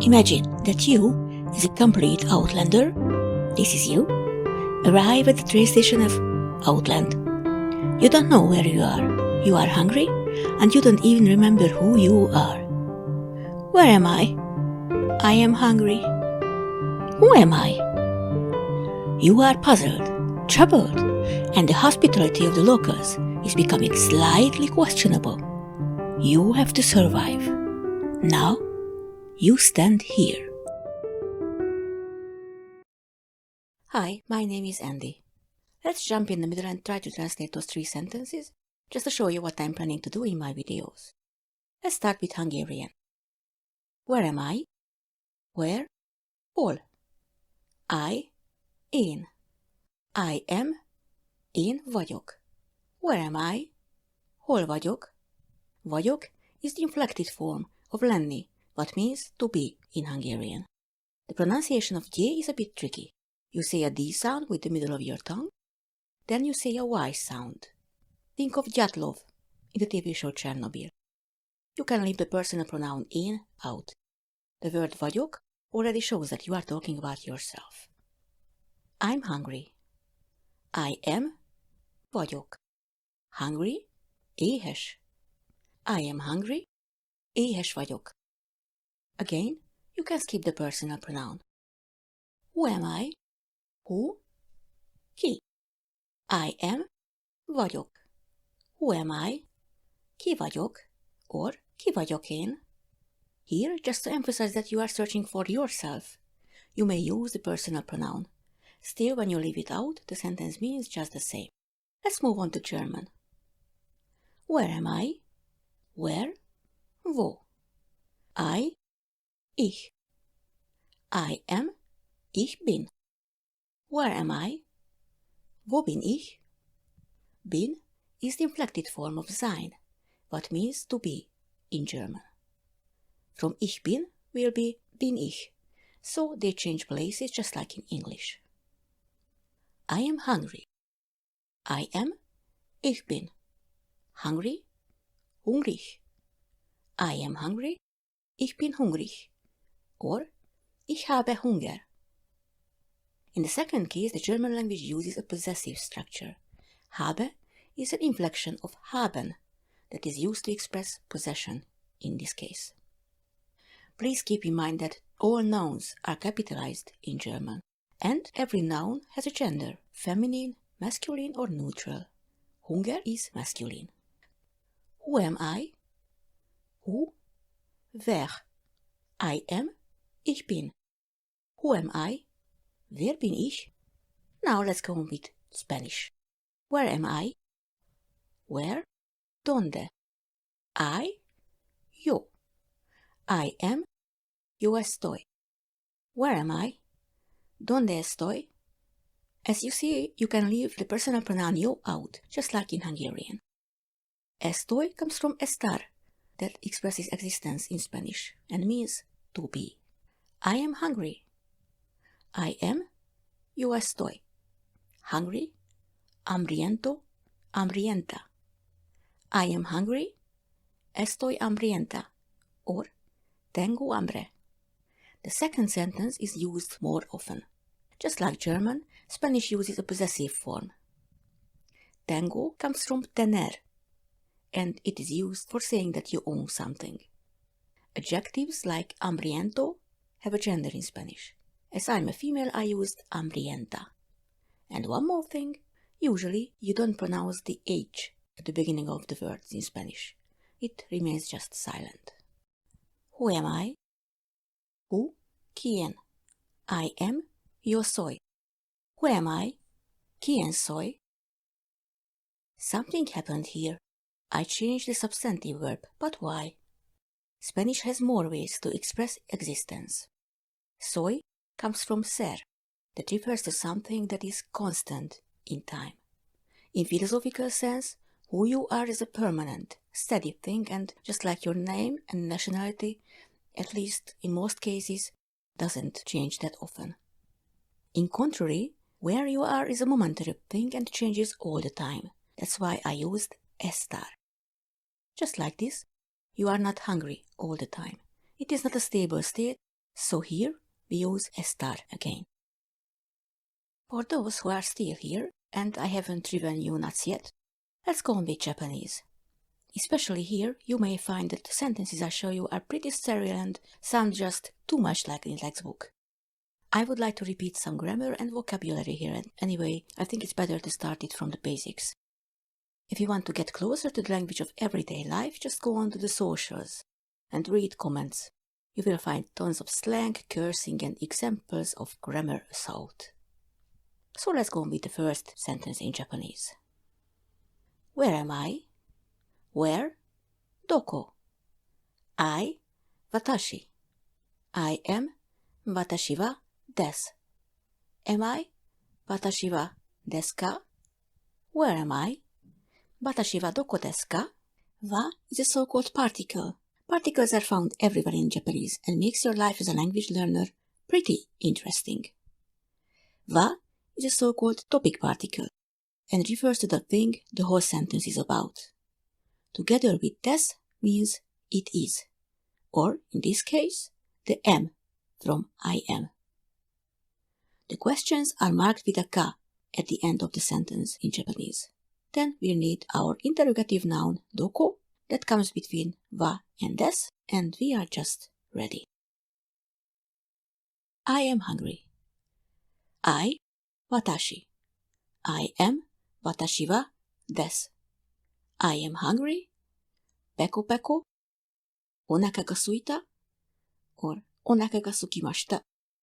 Imagine that you, as a complete outlander, this is you, arrive at the train station of Outland. You don't know where you are hungry, and you don't even remember who you are. Where am I? I am hungry. Who am I? You are puzzled, troubled, and the hospitality of the locals is becoming slightly questionable. You have to survive. Now, you stand here. Hi, my name is Andy. Let's jump in the middle and try to translate those 3 sentences, just to show you what I'm planning to do in my videos. Let's start with Hungarian. Where am I? Where? Hol. Én. I am. Én vagyok. Where am I? Hol vagyok? Vagyok is the inflected form of lenni, what means to be in Hungarian. The pronunciation of J is a bit tricky. You say a D sound with the middle of your tongue, then you say a Y sound. Think of Dyatlov in the TV show Chernobyl. You can leave the personal pronoun én out. The word vagyok already shows that you are talking about yourself. I'm hungry. I am vagyok. Hungry, éhes. I am hungry, éhes vagyok. Again, you can skip the personal pronoun. Who am I? Who? Ki. I am vagyok. Who am I? Ki vagyok, or ki vagyok én. Here, just to emphasize that you are searching for yourself, you may use the personal pronoun. Still, when you leave it out, the sentence means just the same. Let's move on to German. Where am I? Where? Wo? Ich. I am. Ich bin. Where am I? Wo bin ich? Bin is the inflected form of sein, what means to be in German. From ich bin will be bin ich, so they change places just like in English. I am hungry. I am. Ich bin. Hungry. Hungrig. I am hungry. Ich bin hungrig. Or ich habe Hunger. In the second case, the German language uses a possessive structure. Habe is an inflection of haben that is used to express possession in this case. Please keep in mind that all nouns are capitalized in German, and every noun has a gender, feminine, masculine or neutral. Hunger is masculine. Who am I? Who? Wer? I am. Ich bin. Who am I? Wer bin ich? Now let's go on with Spanish. Where am I? Where? ¿Dónde? Yo. I am. Yo estoy. Where am I? ¿Dónde estoy? As you see, you can leave the personal pronoun yo out, just like in Hungarian. Estoy comes from estar, that expresses existence in Spanish and means to be. I am hungry. I am. Yo estoy. Hungry. Hambriento. Hambrienta. I am hungry. Estoy hambrienta. Or tengo hambre. The second sentence is used more often. Just like German, Spanish uses a possessive form. Tengo comes from tener, and it is used for saying that you own something. Adjectives like hambriento have a gender in Spanish. As I'm a female, I used hambrienta. And one more thing, usually you don't pronounce the H at the beginning of the words in Spanish. It remains just silent. Who am I? Who? ¿Quién? I am. Yo soy. Who am I? ¿Quién soy? Something happened here. I changed the substantive verb, but why? Spanish has more ways to express existence. Soy comes from ser, that refers to something that is constant in time. In philosophical sense, who you are is a permanent, steady thing, and just like your name and nationality, at least in most cases, doesn't change that often. In contrary, where you are is a momentary thing and changes all the time. That's why I used estar. Just like this, you are not hungry all the time. It is not a stable state, So here we use a star again. For those who are still here, and I haven't driven you nuts yet, let's go on with Japanese. Especially here, you may find that the sentences I show you are pretty sterile and sound just too much like in textbook. I would like to repeat some grammar and vocabulary here, and anyway, I think it's better to start it from the basics. If you want to get closer to the language of everyday life, just go on to the socials and read comments. You will find tons of slang, cursing, and examples of grammar assault. So let's go on with the first sentence in Japanese. Where am I? Where? Doko? I, watashi. I am, watashi wa desu. Am I? Watashi wa desu ka? Where am I? Watashi wa doko desu ka? Wa is a so-called particle. Particles are found everywhere in Japanese and makes your life as a language learner pretty interesting. Wa is a so-called topic particle and refers to the thing the whole sentence is about. Together with desu means it is, or in this case, the am from I am. The questions are marked with a ka at the end of the sentence in Japanese. Then we need our interrogative noun doko that comes between wa and desu, and we are just ready. I am hungry. I, watashi. I am, watashi wa desu. I am hungry. Peko peko. Onaka ga suita. Or onaka ga sukimashita.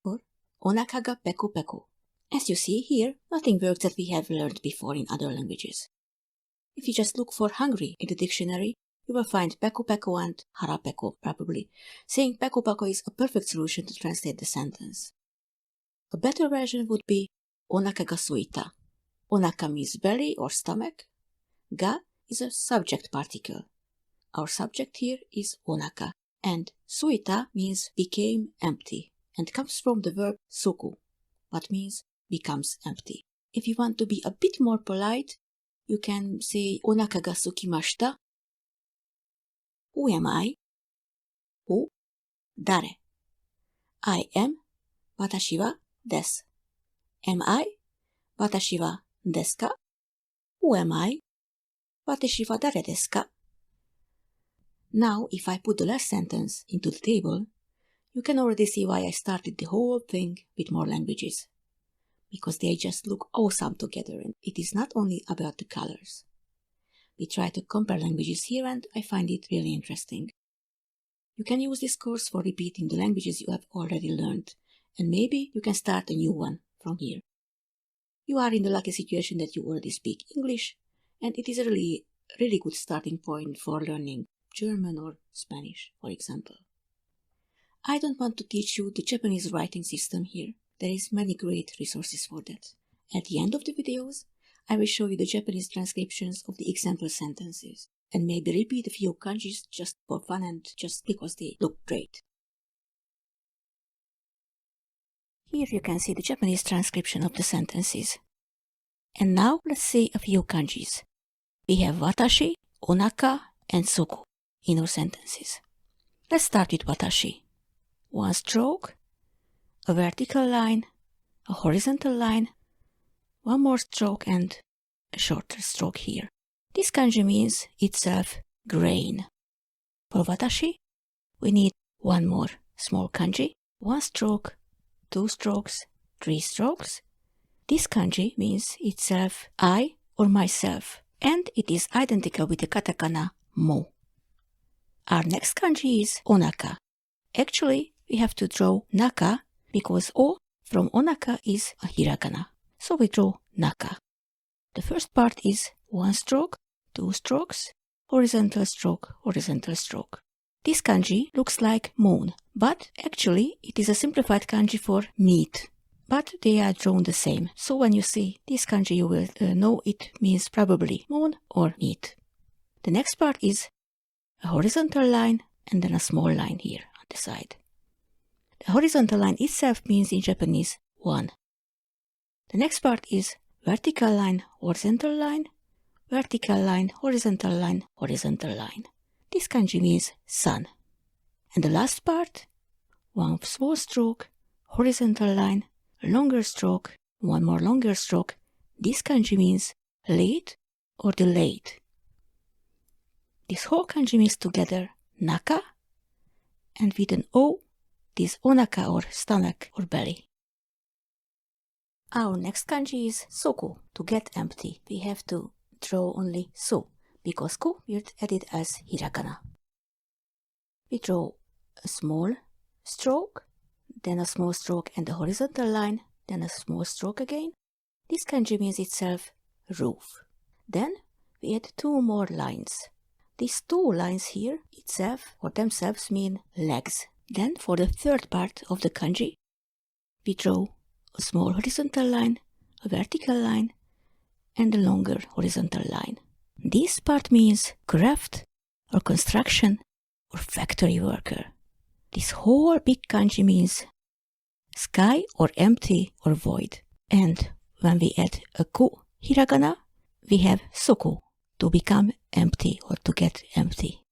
Or onaka ga peko peko. As you see here, nothing works that we have learned before in other languages. If you just look for hungry in the dictionary, you will find peko peko and harapeko probably. Saying peko peko is a perfect solution to translate the sentence. A better version would be onaka ga suita. Onaka means belly or stomach. Ga is a subject particle. Our subject here is onaka, and suita means became empty and comes from the verb suku, what means becomes empty. If you want to be a bit more polite, you can say onaka ga sukimashita. Who am I? Who? Dare? I am. Watashi wa desu. Am I? Watashi wa desu ka? Who am I? Watashi wa dare desu ka? Now, if I put the last sentence into the table, you can already see why I started the whole thing with more languages. Because they just look awesome together, and it is not only about the colors. We try to compare languages here, and I find it really interesting. You can use this course for repeating the languages you have already learned, and maybe you can start a new one from here. You are in the lucky situation that you already speak English, and it is a really good starting point for learning German or Spanish, for example. I don't want to teach you the Japanese writing system here. There is many great resources for that. At the end of the videos, I will show you the Japanese transcriptions of the example sentences, and maybe repeat a few kanjis just for fun and just because they look great. Here you can see the Japanese transcription of the sentences. And now let's see a few kanjis. We have watashi, onaka, and suku in our sentences. Let's start with watashi. One stroke, a vertical line, a horizontal line, one more stroke, and a shorter stroke here. This kanji means itself grain. For watashi, we need one more small kanji, one stroke, two strokes, three strokes. This kanji means itself I or myself, and it is identical with the katakana mo. Our next kanji is onaka. Actually, we have to draw naka because o from onaka is a hiragana. So we draw naka. The first part is one stroke, two strokes, horizontal stroke, horizontal stroke. This kanji looks like moon, but actually it is a simplified kanji for meat. But they are drawn the same. So when you see this kanji, you will know it means probably moon or meat. The next part is a horizontal line and then a small line here on the side. The horizontal line itself means in Japanese one. The next part is vertical line, horizontal line, vertical line, horizontal line, horizontal line. This kanji means sun. And the last part, one small stroke, horizontal line, longer stroke, one more longer stroke. This kanji means late or delayed. This whole kanji means together naka, and with an O, this onaka or stomach or belly. Our next kanji is soku, to get empty. We have to draw only so, because ku we'll edit as hiragana. We draw a small stroke, then a small stroke and a horizontal line, then a small stroke again. This kanji means itself roof. Then we add two more lines. These two lines here itself or themselves mean legs. Then for the third part of the kanji, we draw a small horizontal line, a vertical line, and a longer horizontal line. This part means craft or construction or factory worker. This whole big kanji means sky or empty or void. And when we add a ku hiragana, we have soku, to become empty or to get empty.